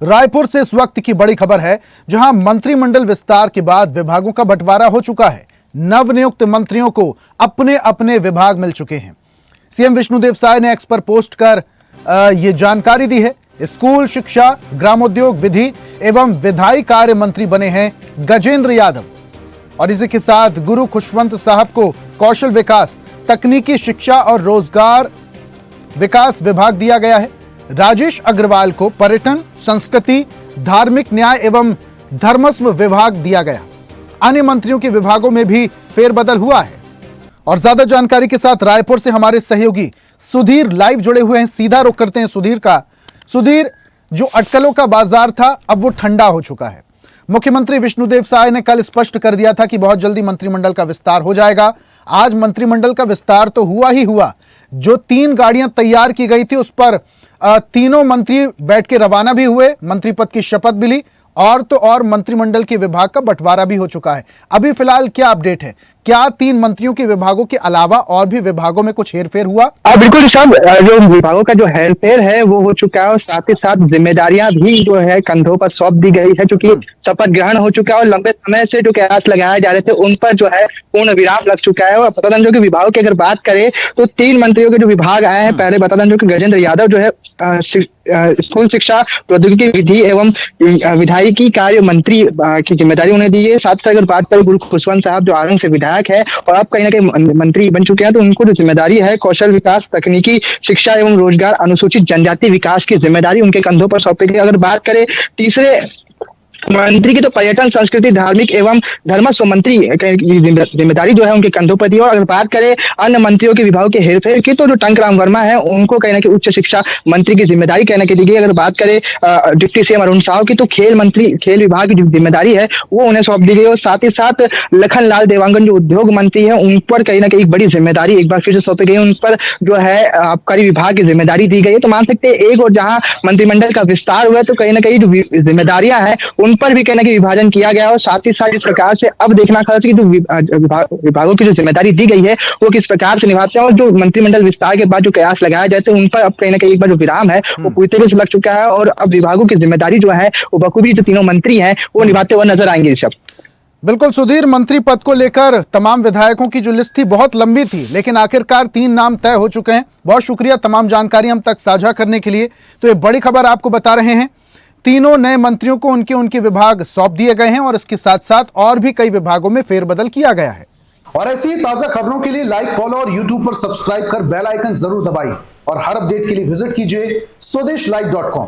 रायपुर से इस वक्त की बड़ी खबर है, जहां मंत्रिमंडल विस्तार के बाद विभागों का बंटवारा हो चुका है। नवनियुक्त मंत्रियों को अपने अपने विभाग मिल चुके हैं। सीएम विष्णुदेव साय ने एक्स पर पोस्ट कर ये जानकारी दी है। स्कूल शिक्षा, ग्रामोद्योग, विधि एवं विधायी कार्य मंत्री बने हैं गजेंद्र यादव, और इसी के साथ गुरु खुशवंत साहब को कौशल विकास, तकनीकी शिक्षा और रोजगार विकास विभाग दिया गया है। राजेश अग्रवाल को पर्यटन, संस्कृति, धार्मिक न्याय एवं धर्मस्व विभाग दिया गया। अन्य मंत्रियों के विभागों में भी फेरबदल हुआ है। और ज्यादा जानकारी के साथ रायपुर से हमारे सहयोगी सुधीर लाइव जुड़े हुए हैं। सीधा रुख करते हैं सुधीर का। सुधीर, जो अटकलों का बाजार था अब वो ठंडा हो चुका है। मुख्यमंत्री विष्णुदेव साय ने कल स्पष्ट कर दिया था कि बहुत जल्दी मंत्रिमंडल का विस्तार हो जाएगा। आज मंत्रिमंडल का विस्तार तो हुआ ही हुआ। जो 3 गाड़ियां तैयार की गई थी उस पर तीनों मंत्री बैठ के रवाना भी हुए, मंत्री पद की शपथ भी ली, और तो और मंत्रिमंडल के विभाग का बंटवारा भी हो चुका है। अभी फिलहाल क्या अपडेट है? क्या 3 मंत्रियों के विभागों के अलावा और भी विभागों में कुछ हेरफेर हुआ? बिल्कुल निशांत, जो विभागों का जो हेरफेर है वो हो चुका है, और साथ ही साथ जिम्मेदारियां भी जो है कंधों पर सौंप दी गई है, क्योंकि शपथ ग्रहण हो चुका है और लंबे समय से जो कयास लगाए जा रहे थे उन पर जो है पूर्ण विराम लग चुका है। और बता दें जो कि विभागों की अगर बात करें तो 3 मंत्रियों के जो विभाग आए हैं। पहले बता दें जो कि गजेंद्र यादव जो है स्कूल शिक्षा, प्रौद्योगिकी, विधि एवं विधायी कार्य मंत्री की जिम्मेदारी उन्हें दी है। साथ ही अगर बात करें गुरु खुशवंत साहब जो आरंग से विधायक है और अब कहीं ना कहीं मंत्री बन चुके हैं, तो उनको जो जिम्मेदारी है कौशल विकास, तकनीकी शिक्षा एवं रोजगार, अनुसूचित जनजाति विकास की जिम्मेदारी उनके कंधों पर सौंपी गई। अगर बात करें तीसरे मंत्री की, तो पर्यटन, संस्कृति, धार्मिक एवं धर्मस्व मंत्री की जिम्मेदारी जो है उनके कंधों पर दी है। और अगर बात करें अन्य मंत्रियों के विभागों के हेरफेर की, तो जो टंकराम वर्मा है उनको कहीं ना कहीं उच्च शिक्षा मंत्री की जिम्मेदारी कहीं ना कहीं दी गई। अगर बात करें डिप्टी सीएम अरुण साव की, तो खेल मंत्री, खेल विभाग की जो जिम्मेदारी है वो उन्हें सौंप दी गई। और साथ ही साथ लखन लाल देवांगन जो उद्योग मंत्री है उन पर कहीं ना कहीं एक बड़ी जिम्मेदारी एक बार फिर से सौंपी गई। उन पर जो है आबकारी विभाग की जिम्मेदारी दी गई है। तो मान सकते हैं एक और जहां मंत्रिमंडल का विस्तार हुआ है तो कहीं ना कहीं जो जिम्मेदारियां हैं उन पर भी कहीं ना कहीं विभाजन किया गया। और साथ ही साथ इस प्रकार से अब देखना खास कि जो विभागों की जो जिम्मेदारी दी गई है वो किस प्रकार से निभाते हैं, और जो मंत्रिमंडल विस्तार के बाद जो कयास लगाए जाते हैं उन पर अब कहीं ना कहीं एक बार जो विराम है वो पूरी तरीके से लग चुका है। और अब विभागों की जिम्मेदारी जो है वो बखूबी जो तीनों मंत्री हैं वो निभाते हुए नजर आएंगे। सब बिल्कुल सुधीर, मंत्री पद को लेकर तमाम विधायकों की जो लिस्ट थी बहुत लंबी थी, लेकिन आखिरकार 3 नाम तय हो चुके हैं। बहुत शुक्रिया तमाम जानकारी हम तक साझा करने के लिए। तो ये बड़ी खबर आपको बता रहे हैं, तीनों नए मंत्रियों को उनके विभाग सौंप दिए गए हैं, और इसके साथ साथ और भी कई विभागों में फेरबदल किया गया है। और ऐसी ही ताजा खबरों के लिए लाइक, फॉलो और यूट्यूब पर सब्सक्राइब कर बेल आइकन जरूर दबाइए, और हर अपडेट के लिए विजिट कीजिए स्वदेशलाइव.com।